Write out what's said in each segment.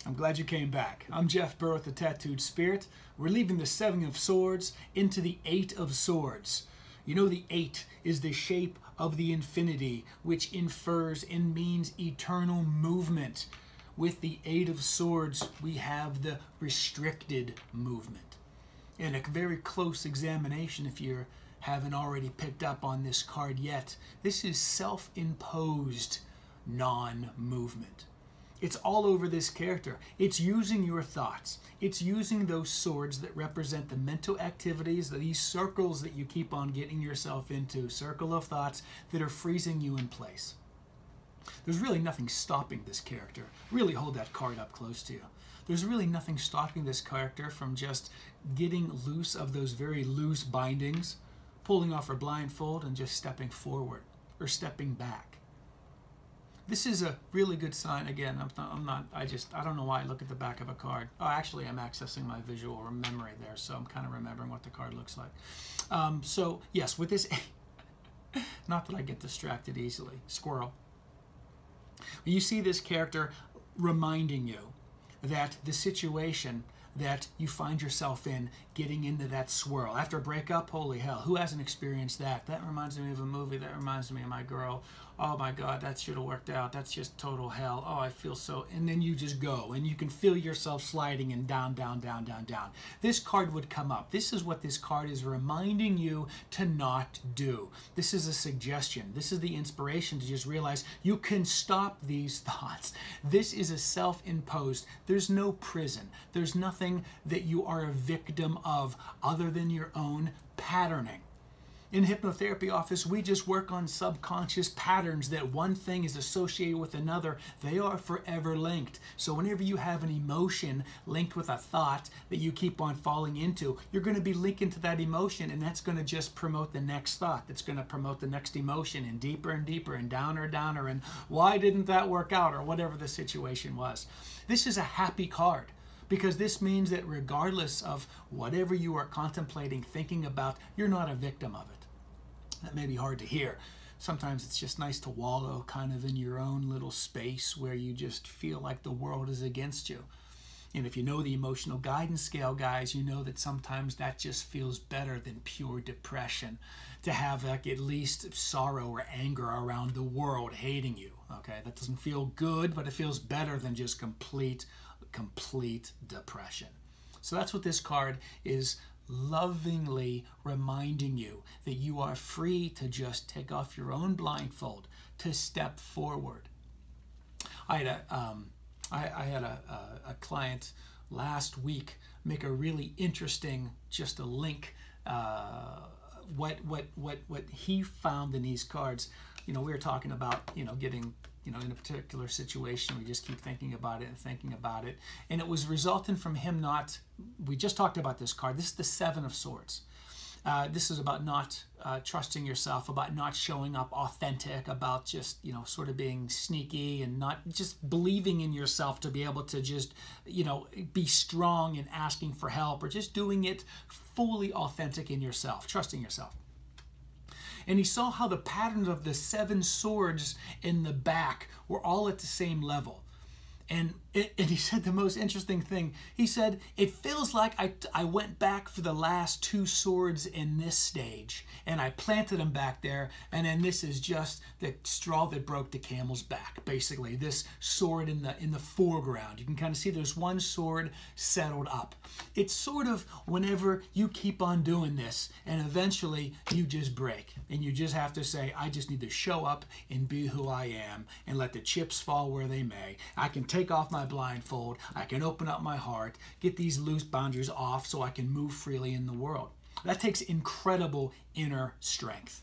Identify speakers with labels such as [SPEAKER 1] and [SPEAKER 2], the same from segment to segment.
[SPEAKER 1] I'm glad you came back. I'm Jeff Burr with the Tattooed Spirit. We're leaving the Seven of Swords into the Eight of Swords. You know, the eight is the shape of the infinity, which infers and means eternal movement. With the Eight of Swords, we have the restricted movement. And a very close examination, if you haven't already picked up on this card yet, this is self-imposed non-movement. It's all over this character. It's using your thoughts. It's using those swords that represent the mental activities, these circles that you keep on getting yourself into, circle of thoughts that are freezing you in place. There's really nothing stopping this character. Really hold that card up close to you. There's really nothing stopping this character from just getting loose of those very loose bindings, pulling off her blindfold and just stepping forward or stepping back. This is a really good sign. Again, I don't know why I look at the back of a card. Oh, actually, I'm accessing my visual memory there, so I'm kind of remembering what the card looks like. So, yes, with this, not that I get distracted easily. Squirrel. You see this character reminding you that the situation that you find yourself in, getting into that swirl. After a breakup, holy hell, who hasn't experienced that? That reminds me of a movie, that reminds me of my girl. Oh my God, that should have worked out. That's just total hell. Oh, I feel so, and then you just go, and you can feel yourself sliding and down, down, down, down, down. This card would come up. This is what this card is reminding you to not do. This is a suggestion. This is the inspiration to just realize you can stop these thoughts. This is a self-imposed. There's no prison. There's nothing that you are a victim of other than your own patterning. In hypnotherapy office, we just work on subconscious patterns that one thing is associated with another. They are forever linked. So whenever you have an emotion linked with a thought that you keep on falling into, you're going to be linking to that emotion, and that's going to just promote the next thought. That's going to promote the next emotion, and deeper and downer, and why didn't that work out, or whatever the situation was. This is a happy card, because this means that regardless of whatever you are contemplating, thinking about, you're not a victim of it. That may be hard to hear. Sometimes it's just nice to wallow kind of in your own little space where you just feel like the world is against you. And if you know the emotional guidance scale, guys, you know that sometimes that just feels better than pure depression. To have like at least sorrow or anger around the world hating you. Okay, that doesn't feel good, but it feels better than just complete depression. So that's what this card is lovingly reminding you, that you are free to just take off your own blindfold, to step forward. I had a client last week make a really interesting, just a link, what he found in these cards. You know, we were talking about, getting, in a particular situation, we just keep thinking about it and thinking about it. And it was resulting from him we just talked about this card. This is the Seven of Swords. This is about not trusting yourself, about not showing up authentic, about just, sort of being sneaky and not just believing in yourself to be able to just, be strong and asking for help, or just doing it fully authentic in yourself, trusting yourself. And he saw how the patterns of the seven swords in the back were all at the same level. And he said the most interesting thing. He said, it feels like I went back for the last two swords in this stage, and I planted them back there, and then this is just the straw that broke the camel's back, basically. This sword in the foreground. You can kind of see there's one sword settled up. It's sort of whenever you keep on doing this, and eventually you just break, and you just have to say, I just need to show up and be who I am, and let the chips fall where they may. I can take off my blindfold, I can open up my heart, get these loose boundaries off so I can move freely in the world. That takes incredible inner strength.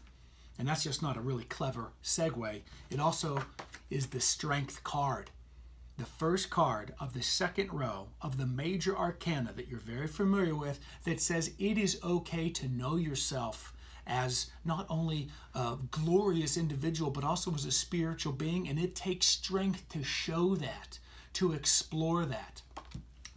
[SPEAKER 1] And that's just not a really clever segue. It also is the strength card. The first card of the second row of the major arcana that you're very familiar with, that says it is okay to know yourself as not only a glorious individual, but also as a spiritual being, and it takes strength to show that, to explore that.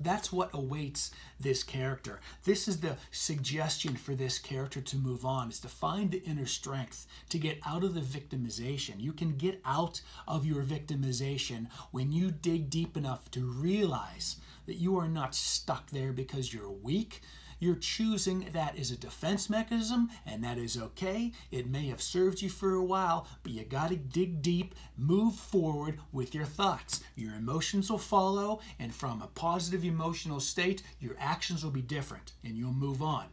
[SPEAKER 1] That's what awaits this character. This is the suggestion for this character to move on, is to find the inner strength to get out of the victimization. You can get out of your victimization when you dig deep enough to realize that you are not stuck there because you're weak. You're choosing that as a defense mechanism, and that is okay. It may have served you for a while, but you got to dig deep, move forward with your thoughts. Your emotions will follow, and from a positive emotional state, your actions will be different, and you'll move on.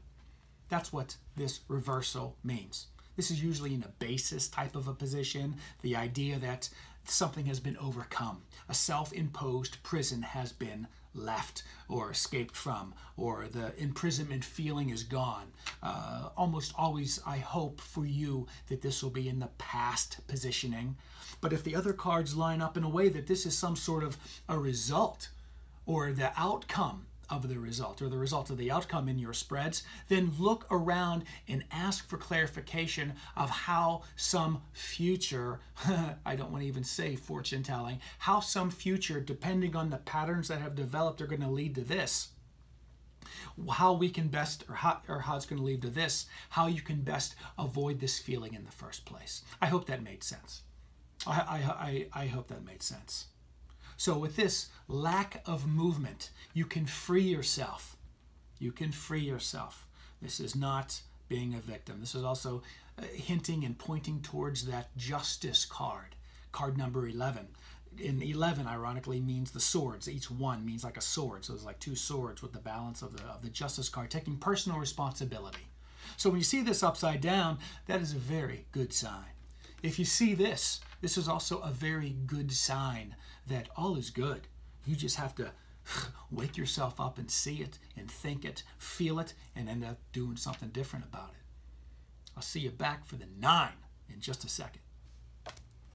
[SPEAKER 1] That's what this reversal means. This is usually in a basis type of a position, the idea that something has been overcome. A self-imposed prison has been left or escaped from, or the imprisonment feeling is gone. Almost always, I hope for you that this will be in the past positioning. But if the other cards line up in a way that this is some sort of a result, or the outcome of the result, or the result of the outcome in your spreads, then look around and ask for clarification of how some future, I don't want to even say fortune telling, how some future, depending on the patterns that have developed, are going to lead to this. How we can best, or how it's going to lead to this, how you can best avoid this feeling in the first place. I hope that made sense. I hope that made sense. So with this lack of movement, you can free yourself. You can free yourself. This is not being a victim. This is also hinting and pointing towards that justice card, card number 11. In 11, ironically, means the swords. Each one means like a sword. So it's like two swords with the balance of the justice card, taking personal responsibility. So when you see this upside down, that is a very good sign. If you see this, this is also a very good sign that all is good. You just have to wake yourself up and see it and think it, feel it, and end up doing something different about it. I'll see you back for the 9 in just a second.